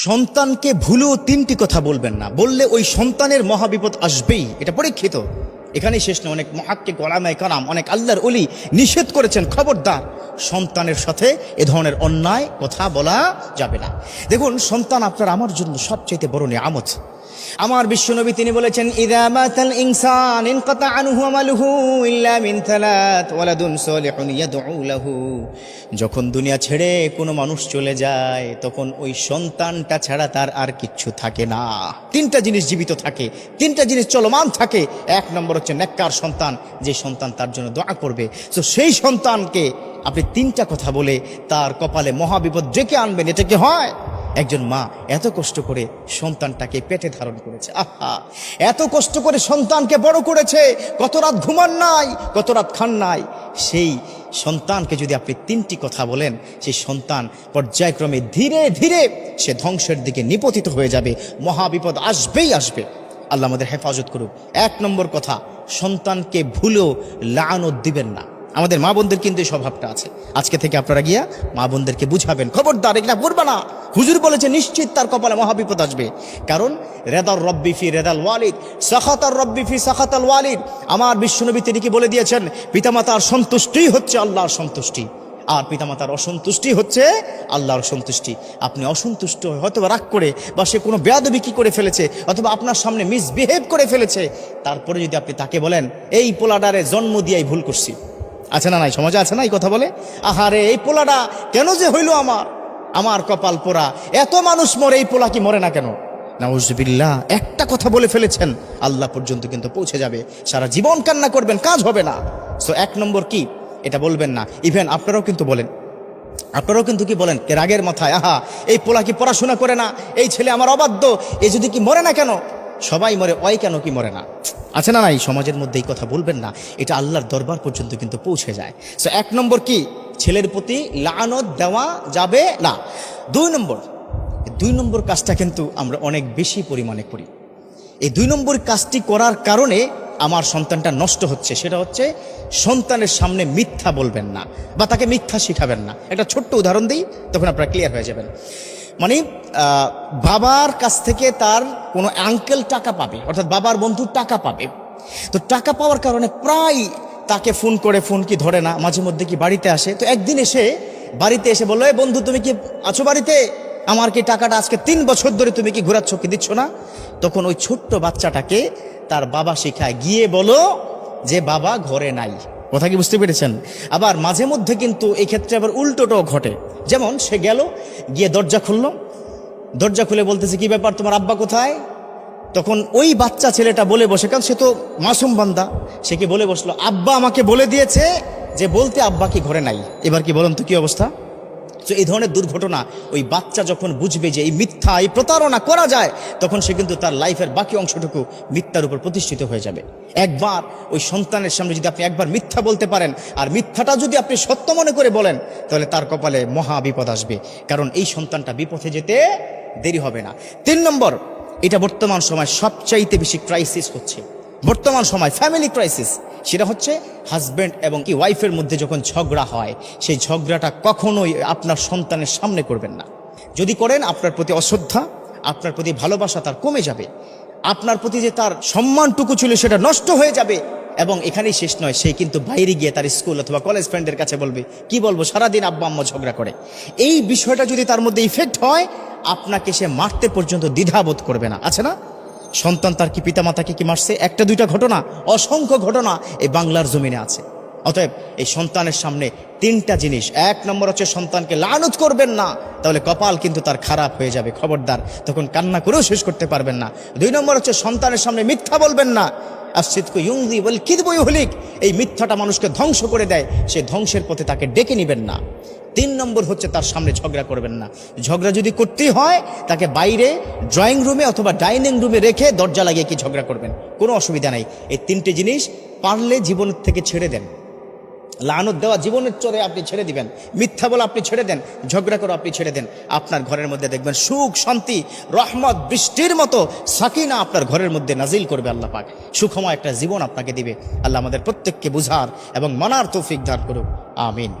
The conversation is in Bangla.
সন্তানকে ভুলেও তিনটি কথা বলবেন না, বললে ওই সন্তানের মহাবিপদ আসবেই, এটা পরীক্ষিত। এখানেই শেষ না, অনেক মুহাক্কিক ওলামায়ে কেরাম, অনেক আল্লাহর ওলি নিষেধ করেছেন, খবরদার সন্তানের সাথে এ ধরনের অন্যায় কথা বলা যাবে না। দেখুন, সন্তান আপনার আমার জন্য সবচেয়ে বড় নিয়ামত। আমার বিশ্বনবী তিনি বলেছেন, ইযা মাতাল ইনসান ইনকাতা আনহু আমালুহু ইল্লা মিন থালাত ওয়ালাদুন সালিহুন ইয়াদউ লাহু। যখন দুনিয়া ছেড়ে কোনো মানুষ চলে যায়, তখন ওই সন্তানটা ছাড়া তার আর কিচ্ছু থাকে না। তিনটা জিনিস জীবিত থাকে, তিনটা জিনিস চলমান থাকে। এক নম্বর হচ্ছে নেককার সন্তান, যে সন্তান তার জন্য দোয়া করবে। তো সেই সন্তানকে আপনি তিনটা কথা বলে তার কপালে মহাবিপদ ডেকে আনবেন, এটা কি হয়? একজন মা এত কষ্ট করে সন্তানটাকে পেটে ধারণ করেছে, আহা, এত কষ্ট করে সন্তানকে বড় করেছে, কত রাত ঘুমান নাই, কত রাত খান নাই। সেই সন্তানকে যদি আপনি তিনটি কথা বলেন, সেই সন্তান পর্যায়ক্রমে ধীরে ধীরে সে ধ্বংসের দিকে নিপতিত হয়ে যাবে, মহাবিপদ আসবেই আসবে। আল্লাহ আমাদের হেফাজত করুক। এক নম্বর কথা, সন্তানকে ভুলেও লানত দিবেন না। আমাদের মা বোনদের কিন্তু এই স্বভাবটা আছে। আজকে থেকে আপনারা গিয়া মা বোনদেরকে বুঝাবেন, খবরদার এগুলা করবে না। হুজুর বলেছে নিশ্চিত তার কপালে মহাবিপদ আসবে। কারণ রেদার রব্বি ফি রেদাল ওয়ালিদ, সাখাতার রব্বি ফি সাখাতাল ওয়ালিদ। আমার বিশ্বনবী তিনি কি বলে দিয়েছেন, পিতামাতার সন্তুষ্টি হচ্ছে আল্লাহর সন্তুষ্টি, আর পিতামাতার অসন্তুষ্টি হচ্ছে আল্লাহর সন্তুষ্টি। আপনি অসন্তুষ্ট হয়তো রাগ করে, বা সে কোনো বেয়াদবি কি করে ফেলেছে, অথবা আপনার সামনে মিসবিহেভ করে ফেলেছে, তারপরে যদি আপনি তাকে বলেন, এই পোলাডারে জন্ম দিয়াই ভুল করছি, আছে না নাই, সমাজে আছে না এই কথা বলে, আহারে এই পোলাটা কেন যে হইল, আমার কপাল পোড়া, এত মানুষ মরে, এই পোলা কি মরে না কেন? নাউজুবিল্লাহ, একটা কথা বলে ফেলেছেন, আল্লাহ পর্যন্ত কিন্তু পৌঁছে যাবে। সারা জীবন কান্না করবেন, কাজ হবে না। সো এক নম্বর কি, এটা বলবেন না। ইভেন আপনারাও কিন্তু বলেন, আপনারাও কিন্তু কি বলেন রাগের মাথায়, আহা এই পোলা কি পড়াশোনা করে না, এই ছেলে আমার অবাধ্য, এ যদি কি মরে না কেন, সবাই মরে, ওই কেন কি মরে না, আছে না নাই? সমাজের মধ্যে এই কথা বলবেন না, এটা আল্লাহর দরবার পর্যন্ত কিন্তু পৌঁছে যায়। সো এক নম্বর কি, ছেলের প্রতি লানত দেওয়া যাবে না। দুই নম্বর কাজটা কিন্তু আমরা অনেক বেশি পরিমাণে করি। এই দুই নম্বর কাজটি করার কারণে আমার সন্তানটা নষ্ট হচ্ছে, সেটা হচ্ছে সন্তানের সামনে মিথ্যা বলবেন না, বা তাকে মিথ্যা শিখাবেন না। একটা ছোট্ট উদাহরণ দিই, তখন আপনারা ক্লিয়ার হয়ে যাবেন। মানে বাবার কাছ থেকে তার কোনো আঙ্কেল টাকা পাবে, অর্থাৎ বাবার বন্ধু টাকা পাবে। তো টাকা পাওয়ার কারণে প্রায় তাকে ফোন করে, ফোন কি ধরে না, মাঝে মধ্যে কি বাড়িতে আসে। তো একদিন বাড়িতে এসে বললো, এই বন্ধু তুমি কি আছো বাড়িতে, আমার কি টাকাটা আজকে 3 বছর ধরে তুমি কি ঘোরাচ্ছ, কি দিচ্ছ না? তখন ওই ছোট্ট বাচ্চাটাকে তার বাবা শেখায়, গিয়ে বলো যে বাবা ঘরে নাই। কথা কি বুঝতে পেরেছেন? আবার মাঝে মধ্যে কিন্তু এই ক্ষেত্রে আবার উল্টোটাও ঘটে। যেমন সে গেল, গিয়ে দরজা খুললো, দরজা খুলে বলতেছে, কি ব্যাপার, তোমার আব্বা কোথায়? তখন ওই বাচ্চা ছেলেটা বলে বসে, কারণ সে তো মাসুম বান্দা, সে কি বলে বসলো, আব্বা আমাকে বলে দিয়েছে যে বলতে আব্বা কি ঘরে নাই। এবার কি বলুন তো কি অবস্থা? তো এই ধরনের দুর্ঘটনা ওই বাচ্চা যখন বুঝবে যে এই মিথ্যা, এই প্রতারণা করা যায়, তখন সে কিন্তু তার লাইফের বাকি অংশটুকু মিথ্যার উপর প্রতিষ্ঠিত হয়ে যাবে। একবার ওই সন্তানের সামনে যদি আপনি একবার মিথ্যা বলতে পারেন, আর মিথ্যাটা যদি আপনি সত্য মনে করে বলেন, তাহলে তার কপালে মহা বিপদ আসবে, কারণ এই সন্তানটা বিপথে যেতে দেরি হবে না। 3 নম্বর, এটা বর্তমান সময় সবচাইতে বেশি ক্রাইসিস হচ্ছে, বর্তমান সময় ফ্যামিলি ক্রাইসিস। সেটা হচ্ছে হাজব্যান্ড এবং কি ওয়াইফের মধ্যে যখন ঝগড়া হয়, সেই ঝগড়াটা কখনোই আপনার সন্তানের সামনে করবেন না। যদি করেন, আপনার প্রতি অশ্রদ্ধা, আপনার প্রতি ভালোবাসা তার কমে যাবে, আপনার প্রতি যে তার সম্মানটুকু ছিল সেটা নষ্ট হয়ে যাবে। এবং এখানেই শেষ নয়, সে কিন্তু বাইরে গিয়ে তার স্কুল অথবা কলেজ ফ্রেন্ডের কাছে বলবে, কি বলবো, সারাদিন আব্বা আম্মা ঝগড়া করে। এই বিষয়টা যদি তার মধ্যে ইফেক্ট হয়, আপনাকে সে মারতে পর্যন্ত দ্বিধাবোধ করবে না। আছে না, সন্তান তার কি পিতামাতাকে কি মারছে? একটা দুইটা ঘটনা, অসংখ্য ঘটনা এই বাংলার জমিনে আছে। অতএব এই সন্তানের সামনে 3টা জিনিস, 1 নম্বর হচ্ছে সন্তানকে লানত করবেন না, তাহলে কপাল কিন্তু তার খারাপ হয়ে যাবে, খবরদার, তখন কান্না করেও শেষ করতে পারবেন না। 2 নম্বর হচ্ছে সন্তানের সামনে মিথ্যা বলবেন না, আসিদকু ইউযি ওয়াল কিযবু ইহলিক, এই মিথ্যাটা মানুষকে ধ্বংস করে দেয়, সে ধ্বংসের পথে তাকে ডেকে নেবেন না। 3 নম্বর হচ্ছে তার সামনে ঝগড়া করবেন না। ঝগড়া যদি করতেই হয়, তাকে বাইরে ড্রয়িং রুমে অথবা ডাইনিং রুমে রেখে দরজা লাগিয়ে কি ঝগড়া করবেন, কোনো অসুবিধা নাই। এই 3টে জিনিস পারলে জীবনের থেকে ছেড়ে দেন। লানত দেওয়া জীবনের চরে আপনি ছেড়ে দিবেন, মিথ্যা বলা আপনি ছেড়ে দেন, ঝগড়া করো আপনি ছেড়ে দেন। আপনার ঘরের মধ্যে দেখবেন সুখ, শান্তি, রহমত, বৃষ্টির মতো সাকিনা আপনার ঘরের মধ্যে নাজিল করবে আল্লাহ পাক। সুখময় একটা জীবন আপনাকে দিবে। আল্লাহ আমাদের প্রত্যেককে বুঝার এবং মানার তৌফিক দান করুক, আমিন।